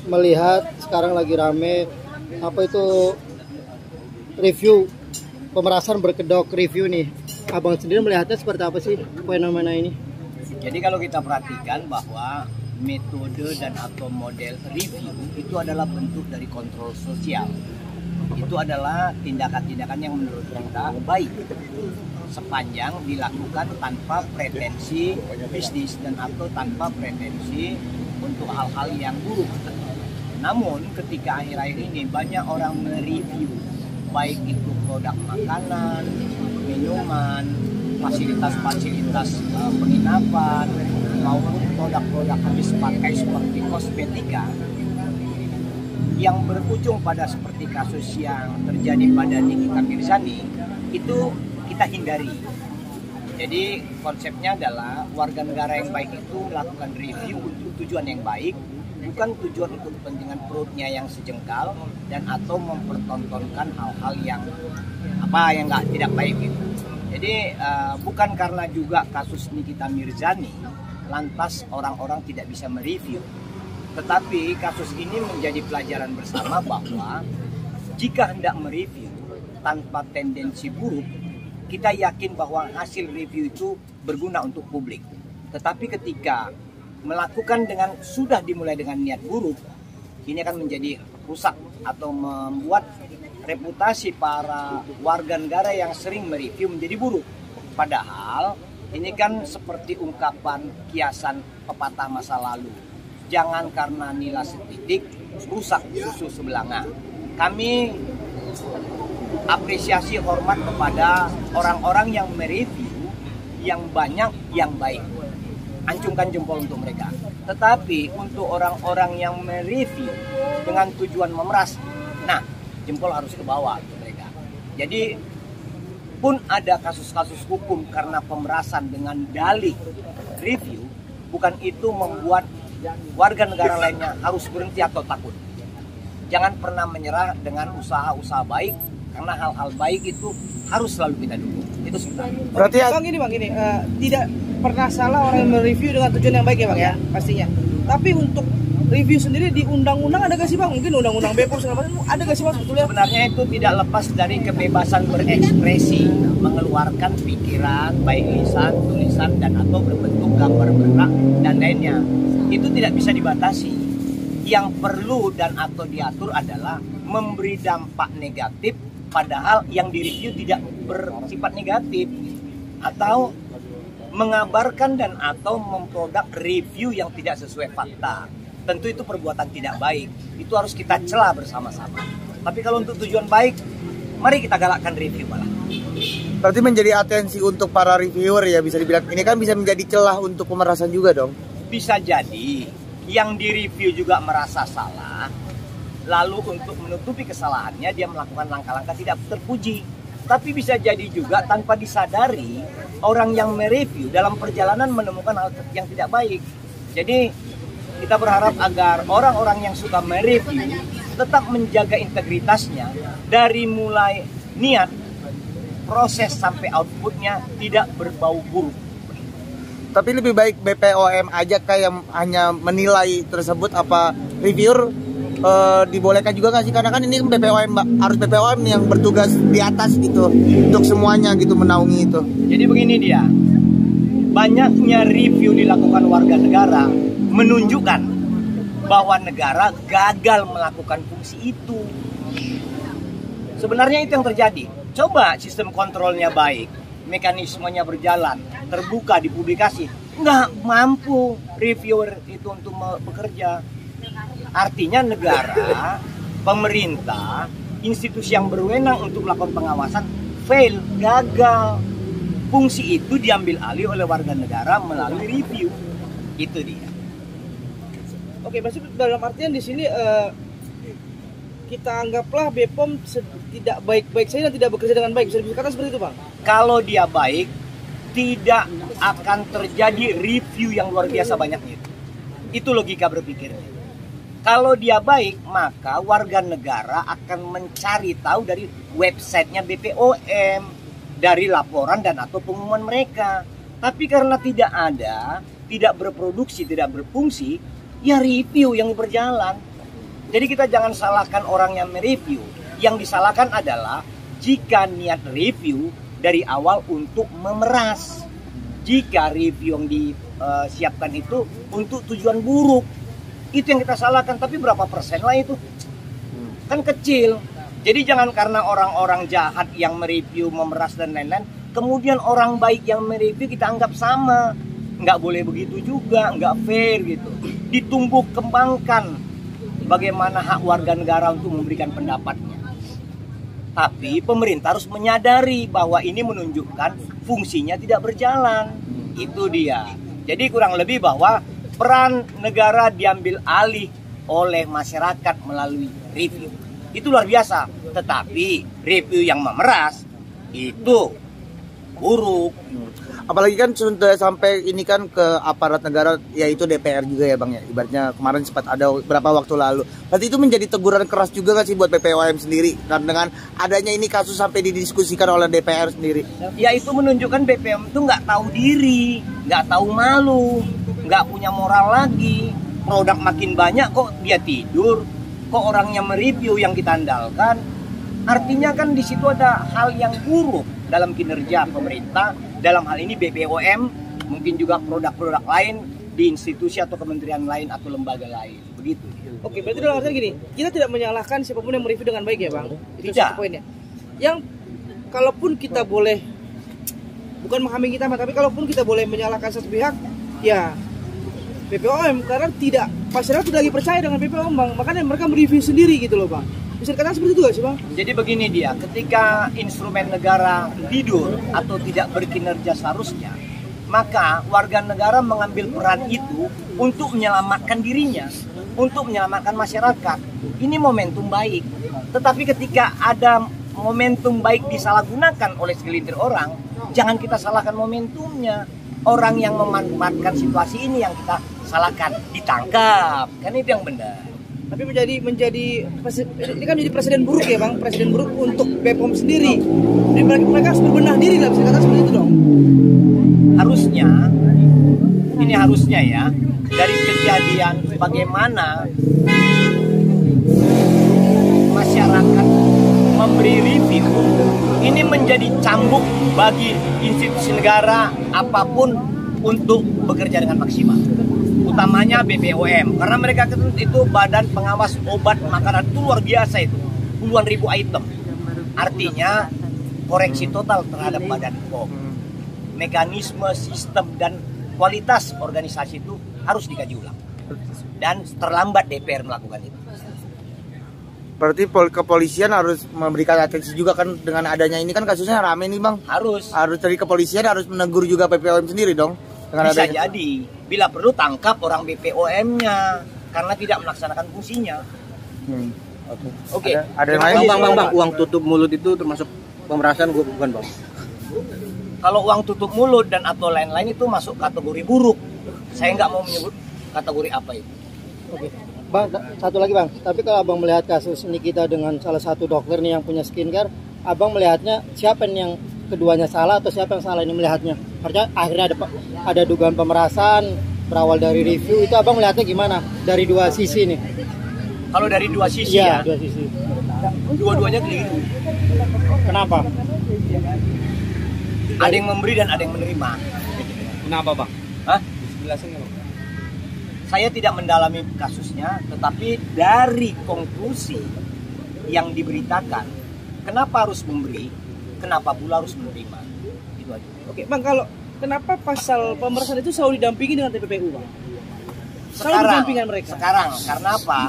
melihat sekarang lagi rame apa itu review pemerasan berkedok review nih. Abang sendiri melihatnya seperti apa sih fenomena ini? Jadi kalau kita perhatikan bahwa metode dan atau model review itu adalah bentuk dari kontrol sosial. Itu adalah tindakan-tindakan yang menurut kita baik sepanjang dilakukan tanpa pretensi bisnis dan atau tanpa pretensi untuk hal-hal yang buruk. Namun ketika akhir-akhir ini banyak orang mereview baik itu produk makanan, minuman, fasilitas-fasilitas penginapan maupun produk-produk habis pakai seperti kosmetika yang berujung pada seperti kasus yang terjadi pada Nikita Mirzani, itu kita hindari. Jadi konsepnya adalah warga negara yang baik itu melakukan review untuk tujuan yang baik, bukan tujuan untuk kepentingan perutnya yang sejengkal dan atau mempertontonkan hal-hal yang tidak baik gitu. Jadi bukan karena juga kasus Nikita Mirzani lantas orang-orang tidak bisa mereview, tetapi kasus ini menjadi pelajaran bersama bahwa jika hendak mereview tanpa tendensi buruk, kita yakin bahwa hasil review itu berguna untuk publik. Tetapi ketika melakukan sudah dimulai dengan niat buruk, ini akan menjadi rusak atau membuat reputasi para warga negara yang sering mereview menjadi buruk. Padahal ini kan seperti ungkapan kiasan pepatah masa lalu. Jangan karena nila setitik rusak susu sebelanga. Kami apresiasi hormat kepada orang-orang yang mereview yang banyak yang baik. Ancungkan jempol untuk mereka. Tetapi untuk orang-orang yang mereview dengan tujuan memeras, nah jempol harus ke bawah untuk mereka. Jadi pun ada kasus-kasus hukum karena pemerasan dengan dalih review, bukan itu membuat warga negara lainnya harus berhenti atau takut. Jangan pernah menyerah dengan usaha-usaha baik, karena hal-hal baik itu harus selalu kita dukung. Itu sebenarnya. Berarti bang ini tidak pernah salah orang yang mereview dengan tujuan yang baik ya bang ya pastinya. Tapi untuk review sendiri di undang-undang ada gak sih bang? Mungkin undang-undang BPOM segala macam ada gak sih bang sebetulnya? Sebenarnya itu tidak lepas dari kebebasan berekspresi, mengeluarkan pikiran, baik lisan, tulisan, dan atau berbentuk gambar bergerak dan lainnya. Itu tidak bisa dibatasi. Yang perlu dan atau diatur adalah memberi dampak negatif, padahal yang direview tidak bersifat negatif, atau mengabarkan dan atau memproduk review yang tidak sesuai fakta. Tentu itu perbuatan tidak baik. Itu harus kita cela bersama-sama. Tapi kalau untuk tujuan baik, mari kita galakkan review malah. Berarti menjadi atensi untuk para reviewer ya, bisa dibilang. Ini kan bisa menjadi celah untuk pemerasan juga dong. Bisa jadi yang direview juga merasa salah, lalu untuk menutupi kesalahannya dia melakukan langkah-langkah tidak terpuji. Tapi bisa jadi juga tanpa disadari orang yang mereview dalam perjalanan menemukan hal yang tidak baik. Jadi kita berharap agar orang-orang yang suka mereview tetap menjaga integritasnya dari mulai niat, proses sampai outputnya tidak berbau buruk. Tapi lebih baik BPOM aja kayak hanya menilai tersebut, apa reviewer dibolehkan juga nggak sih? Karena kan ini BPOM, harus BPOM yang bertugas di atas gitu untuk semuanya gitu menaungi itu. Jadi begini dia, banyaknya review dilakukan warga negara menunjukkan bahwa negara gagal melakukan fungsi itu. Sebenarnya itu yang terjadi. Coba sistem kontrolnya baik, mekanismenya berjalan, terbuka di publikasi, nggak mampu reviewer itu untuk bekerja. Artinya negara, pemerintah, institusi yang berwenang untuk melakukan pengawasan fail, gagal. Fungsi itu diambil alih oleh warga negara melalui review. Itu dia. Oke, maksud dalam artian di sini kita anggaplah BPOM tidak baik-baik saja dan tidak bekerja dengan baik. Bisa dikatakan seperti itu, Bang? Kalau dia baik, tidak akan terjadi review yang luar biasa banyaknya. Itu logika berpikirnya. Kalau dia baik, maka warga negara akan mencari tahu dari websitenya BPOM, dari laporan dan atau pengumuman mereka. Tapi karena tidak ada, tidak berproduksi, tidak berfungsi, ya review yang berjalan. Jadi kita jangan salahkan orang yang mereview. Yang disalahkan adalah jika niat review dari awal untuk memeras. Jika review yang disiapkan itu untuk tujuan buruk, itu yang kita salahkan. Tapi berapa persen lah itu? Kan kecil. Jadi jangan karena orang-orang jahat yang mereview, memeras dan lain-lain, kemudian orang baik yang mereview kita anggap sama. Nggak boleh begitu juga, nggak fair gitu. Ditumbuh kembangkan bagaimana hak warga negara untuk memberikan pendapatnya. Tapi pemerintah harus menyadari bahwa ini menunjukkan fungsinya tidak berjalan. Itu dia. Jadi kurang lebih bahwa peran negara diambil alih oleh masyarakat melalui review. Itu luar biasa. Tetapi review yang memeras itu buruk. Apalagi kan sudah sampai ini kan ke aparat negara, yaitu DPR juga ya Bang ya. Ibaratnya kemarin sempat ada beberapa waktu lalu. Berarti itu menjadi teguran keras juga nggak sih buat BPOM sendiri? Dan dengan adanya ini kasus sampai didiskusikan oleh DPR sendiri. Ya itu menunjukkan BPOM itu nggak tahu diri, nggak tahu malu, nggak punya moral lagi. Produk makin banyak kok dia tidur, kok orangnya mereview yang kita andalkan. Artinya kan di situ ada hal yang buruk dalam kinerja pemerintah, dalam hal ini BPOM, mungkin juga produk-produk lain di institusi atau kementerian lain atau lembaga lain, begitu. Oke, berarti dalam artian gini, kita tidak menyalahkan siapapun yang mereview dengan baik ya Bang. Itu Tidak. satu poinnya. Yang kalaupun kita boleh, bukan menghalangi kita, tapi kalaupun kita boleh menyalahkan satu pihak, ya BPOM, karena tidak, masyarakat tidak lagi percaya dengan BPOM Bang, makanya mereka mereview sendiri gitu loh Bang. Bisa dikatakan seperti itu gak sih Bang? Jadi begini dia, ketika instrumen negara tidur atau tidak berkinerja seharusnya, maka warga negara mengambil peran itu untuk menyelamatkan dirinya, untuk menyelamatkan masyarakat. Ini momentum baik. Tetapi ketika ada momentum baik disalahgunakan oleh segelintir orang, jangan kita salahkan momentumnya. Orang yang memanfaatkan situasi ini yang kita salahkan, ditangkap. Kan itu yang benar. Tapi ini kan menjadi presiden buruk ya Bang, presiden buruk untuk BPOM sendiri. Jadi mereka harus berbenah diri lah, bisa dikatakan seperti itu dong. Harusnya ya, dari kejadian bagaimana masyarakat memberi review, ini menjadi cambuk bagi institusi negara apapun untuk bekerja dengan maksimal. Utamanya BPOM, karena mereka itu badan pengawas obat makanan, itu luar biasa itu, puluhan ribu item. Artinya koreksi total terhadap badan POM. Mekanisme, sistem dan kualitas organisasi itu harus dikaji ulang. Dan terlambat DPR melakukan itu. Berarti kepolisian harus memberikan atensi juga kan, dengan adanya ini kan kasusnya rame nih Bang. Harus Dari kepolisian harus menegur juga BPOM sendiri dong. bisa jadi, bila perlu tangkap orang BPOM-nya karena tidak melaksanakan fungsinya. Oke. Ada yang lain? Bang, uang tutup mulut itu termasuk pemerasan bukan Bang? Kalau uang tutup mulut dan atau lain-lain itu masuk kategori buruk. Saya nggak mau menyebut kategori apa itu. Oke. Bang, satu lagi Bang. Tapi kalau Abang melihat kasus ini kita dengan salah satu dokter nih yang punya skincare, Abang melihatnya siapa yang keduanya salah atau siapa yang salah ini melihatnya? Artinya akhirnya ada dugaan pemerasan berawal dari review, itu Abang melihatnya gimana dari dua sisi nih? Kalau dari dua sisi Iya, ya, dua sisi. dua-duanya keliru. Kenapa? Ada yang memberi dan ada yang menerima. Kenapa Bang? Hah? Jelasin Bang. Saya tidak mendalami kasusnya, tetapi dari konklusi yang diberitakan, kenapa harus memberi, kenapa pula harus menerima, itu aja. Oke Bang, kenapa pasal pemerasan itu selalu didampingi dengan TPPU Bang? Sekarang, mereka. sekarang karena apa?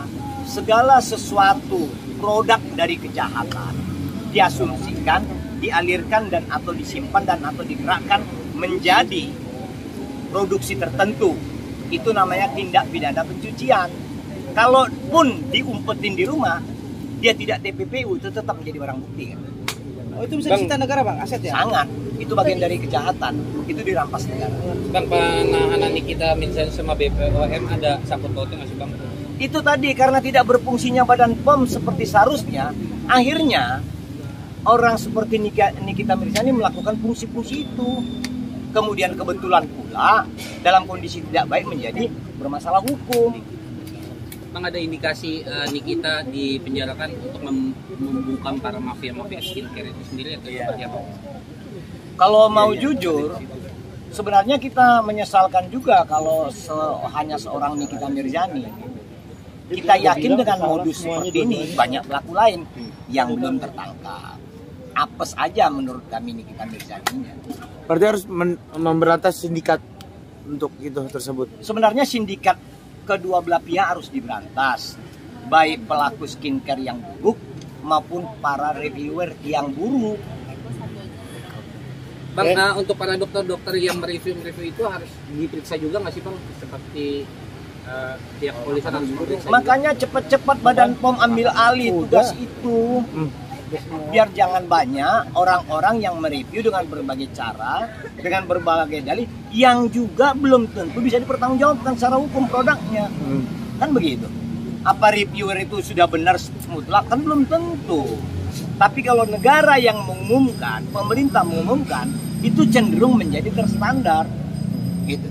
Segala sesuatu produk dari kejahatan diasumsikan, dialirkan dan atau disimpan dan atau digerakkan menjadi produksi tertentu. Itu namanya tindak pidana pencucian. Kalaupun diumpetin di rumah, dia tidak TPPU, itu tetap menjadi barang bukti. Kan? Oh, itu bisa disita negara Bang, aset ya? Sangat. Itu bagian dari kejahatan. Itu dirampas negara. Bang, penahanan Nikita Mirzani sama BPOM ada sangkut pautnya nggak sih Bang? Itu tadi karena tidak berfungsinya badan POM seperti seharusnya, akhirnya orang seperti Nikita Mirzani melakukan fungsi-fungsi itu. Kemudian kebetulan pula dalam kondisi tidak baik menjadi bermasalah hukum. Bang ada indikasi Nikita dipenjarakan untuk membungkam para mafia-mafia skincare itu sendiri atau seperti apa? Kalau mau jujur, sebenarnya kita menyesalkan juga kalau hanya seorang Nikita Mirzani. Kita yakin dengan modus seperti ini banyak pelaku lain yang belum tertangkap. Apes aja menurut kami Nikita Mirzani-nya. Berarti harus memberantas sindikat untuk itu tersebut. Sebenarnya sindikat kedua belah pihak harus diberantas, baik pelaku skincare yang buruk maupun para reviewer yang buruk. Bang, untuk para dokter-dokter yang mereview itu harus diperiksa juga nggak sih Bang? Seperti pihak kepolisian harus memeriksa. Makanya cepat-cepat Badan POM ambil alih tugas itu. Biar jangan banyak orang-orang yang mereview dengan berbagai cara, dengan berbagai dalih, yang juga belum tentu bisa dipertanggungjawabkan secara hukum produknya. Kan begitu. Apa reviewer itu sudah benar mutlak? Kan belum tentu. Tapi kalau negara yang mengumumkan, pemerintah mengumumkan, itu cenderung menjadi terstandar. Gitu.